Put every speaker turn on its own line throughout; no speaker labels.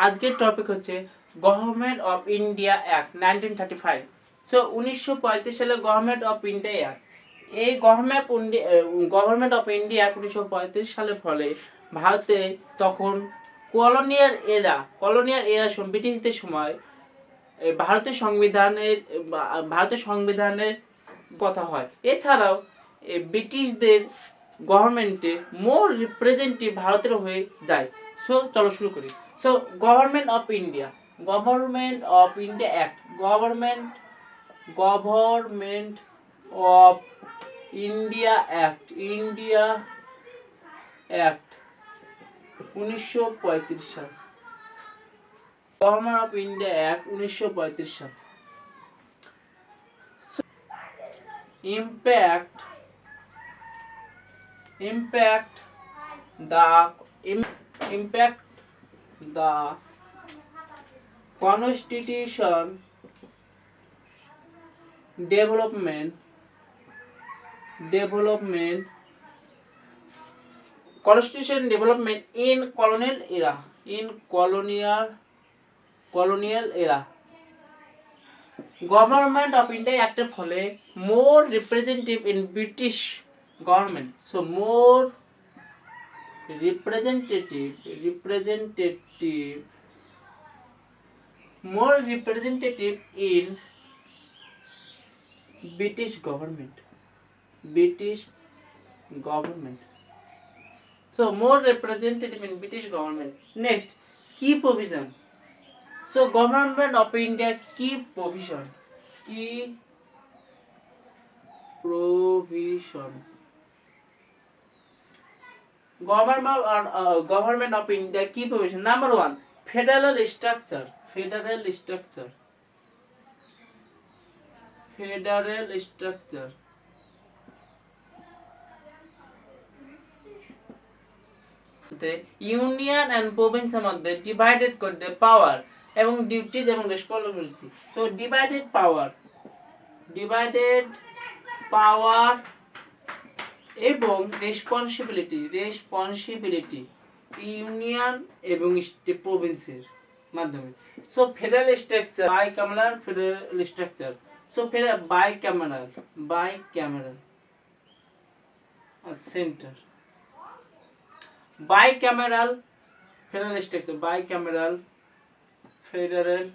আজকের টপিক হচ্ছে government of India act 1935। So 1935 সালে গভর্নমেন্ট অফ ইন্ডিয়া অ্যাক্ট, এই গভর্নমেন্ট অফ ইন্ডিয়া অ্যাক্ট 1935 সালের ফলে ভারতে তখন কলোনিয়াল এরা ব্রিটিশদের সময় ভারতের সংবিধানের কথা হয়। এছাড়াও ব্রিটিশদের গভর্নমেন্টে মোর রিপ্রেজেন্টেটিভ ভারতের হয়ে যায়। সো চলো শুরু করি। So government of India act, government of India act 1935 সাল। গভর্নমেন্ট অফ ইন্ডিয়া অ্যাক্ট 1935 সাল। impact the constitution development in colonial era। Government of India অ্যাক্টের ফলে more representative in British government, so more representative in British government, so more representative in British government. Next, key provision. So government of India key provision government of India key provision. Number 1, federal structure। Union and প্রভিন্সের মধ্যে divided করতে পাওয়ার এবং duties এবং responsibility. So divided পাওয়ার এবং responsibility union এবং প্রভিন্সের মাধ্যমে। So federal structure, bicameral federal structure. So bicameral centre, bicameral federal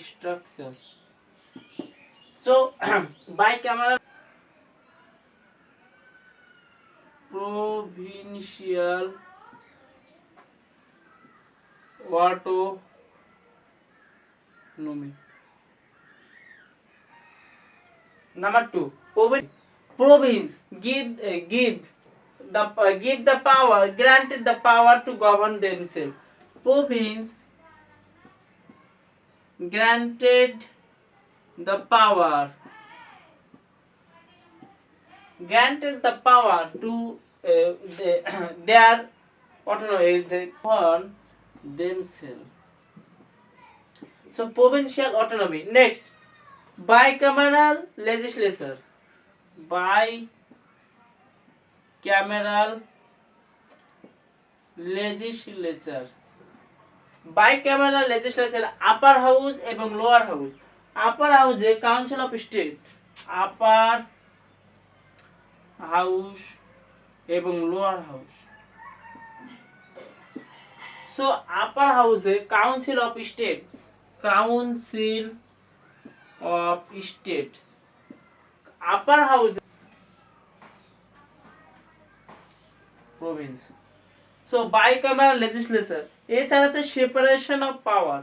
structure, so bicameral provincial autonomy। Number 2, province granted the power to govern themselves। Province granted the power to their autonomy, they govern themselves। So provincial autonomy। Next, bicameral legislature, upper house এবং lower house. আপার হাউসে council of state, upper house এবং lower house. So আপার হাউসে council of state, আপার হাউসে Province. So বাইকামেরাল legislature. এছাড়া আছে separation of power,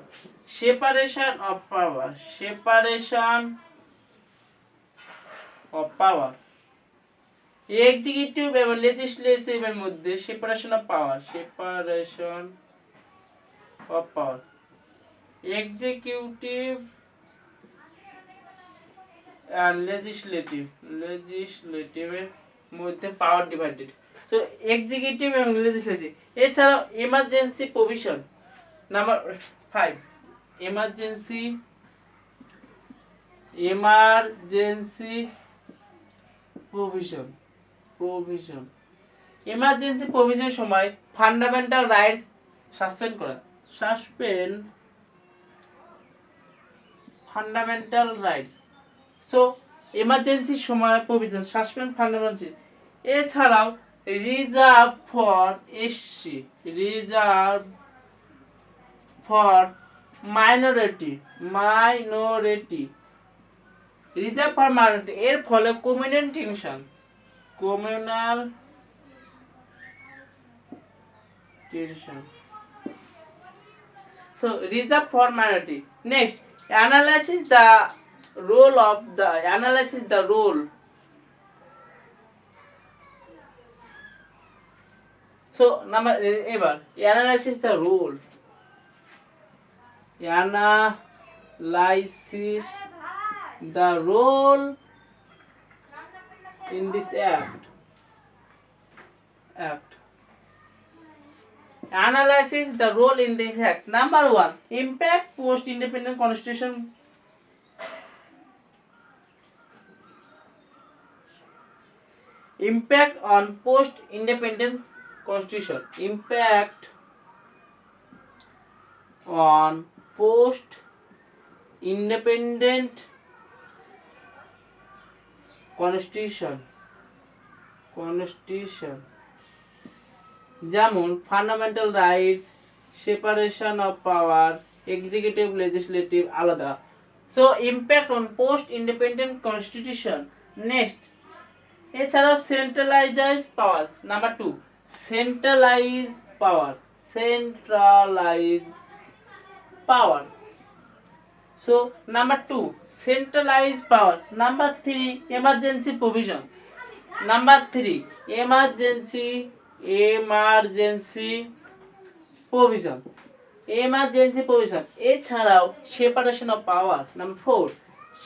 executive এবং লেজিসলেটিভের মধ্যে separation of power, executive and legislative মধ্যে পাওয়ার ডিভাইডেড। সো এক্সিকিউটিভ এবং লেজিসলেটিভ। এছাড়াও emergency provision. Number 5, emergency provision. Emergency প্রভিশনের সময় ফান্ডামেন্টাল রাইটস সাসপেন্ড করা, suspend fundamental rights. So emergency সময় প্রভিশন, সাসপেন্ড ফান্ডামেন্টাল। এছাড়াও reserve for SC, reserve for minority, reserve for minority. এর ফলে communal tension, so reserve for minority. Next, analyze the role. So number এবার analysis the role, analysis the role in this act. Analysis the role in this act. Number 1, impact post independent constitution. Impact on post independent constitution. Impact on post independent constitution. যেমন fundamental rights, separation of power, executive legislative আলাদা। So impact on post independent constitution. Next, এছাড়াও centralise power. Number 2, centralise power. So number 2, centralise power. Number 3, emergency provision. Number 3, emergency provision. এছাড়াও separation of power. Number 4,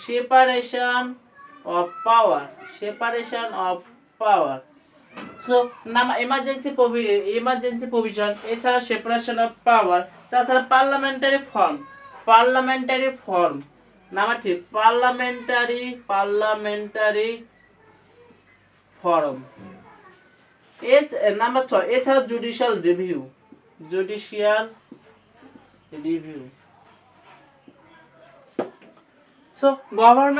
separation of power. So emergency provision, এছাড়া separation of power, তাছাড়া parliamentary form. Number 3, parliamentary form. Number 6, এছাড়া judicial review. So government